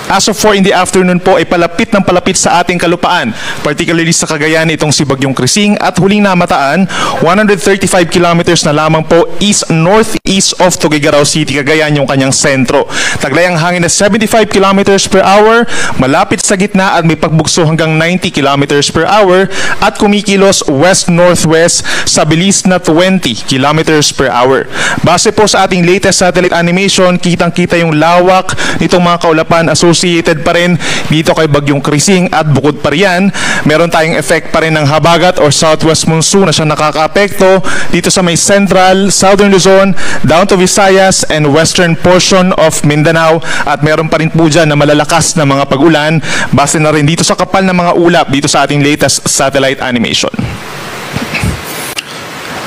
As of 4 in the afternoon po ay palapit ng palapit sa ating kalupaan, particularly sa Cagayan itong si Bagyong Krising, at huling namataan 135 kilometers na lamang po east-northeast of Tuguegarao City, Cagayan yung kanyang sentro. Taglay ang hangin na 75 kilometers per hour, malapit sa gitna at may pagbugso hanggang 90 kilometers per hour at kumikilos west-northwest sa bilis na 20 kilometers per hour. Base po sa ating latest satellite animation, kitang-kita yung lawak nitong mga kaulapan associated pa rin dito kay Bagyong Krising, at bukod pa riyan, meron tayong effect pa rin ng habagat or southwest monsoon na siya nakakaapekto dito sa may central, southern Luzon, down to Visayas and western portion of Mindanao, at meron pa rin po dyan na malalakas na mga pag-ulan base na rin dito sa kapal ng mga ulap dito sa ating latest satellite animation.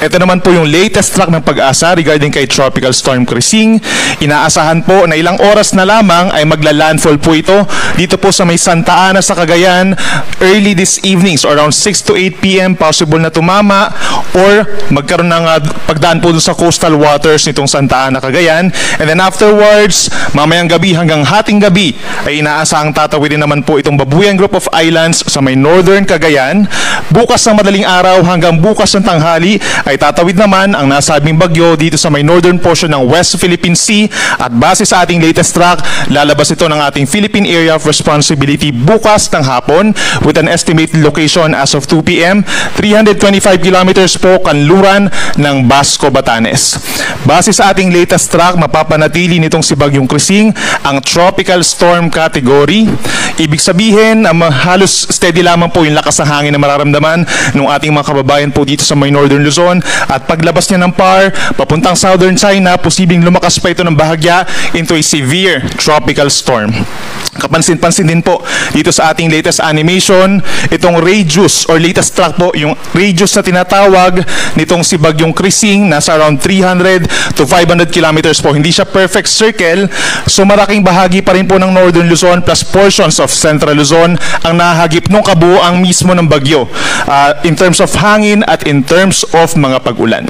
Ito naman po yung latest track ng Pag-asa regarding kay Tropical Storm Krising. Inaasahan po na ilang oras na lamang ay magla-landfall po ito dito po sa may Santa Ana sa Cagayan early this evening. So around 6 to 8 p.m. possible na tumama or magkaroon ng pagdaan po dun sa coastal waters nitong Santa Ana, Cagayan. And then afterwards, mamayang gabi hanggang hating gabi ay inaasahang tatawidin naman po itong Babuyan Group of Islands sa may northern Cagayan. Bukas ng madaling araw hanggang bukas ng tanghali ay tatawid naman ang nasabing bagyo dito sa may northern portion ng West Philippine Sea, at base sa ating latest track, lalabas ito ng ating Philippine Area of Responsibility bukas ng hapon with an estimated location as of 2 p.m. 325 kilometers po kanluran ng Basco, Batanes. Base sa ating latest track, mapapanatili nitong si Bagyong Krising ang tropical storm category. Ibig sabihin, halos steady lamang po yung lakas ng hangin na mararamdaman ng ating mga kababayan po dito sa may northern Luzon. At paglabas niya ng PAR, papuntang southern China, posibleng lumakas pa ito ng bahagya into a severe tropical storm. Kapansin-pansin din po dito sa ating latest animation, itong radius or latest track po, yung radius na tinatawag nitong si Bagyong Krising, nasa around 300 to 500 kilometers po. Hindi siya perfect circle, so malaking bahagi pa rin po ng northern Luzon plus portions of central Luzon ang nahagip nung kabuuan mismo ng bagyo in terms of hangin at in terms of mga pag-ulan.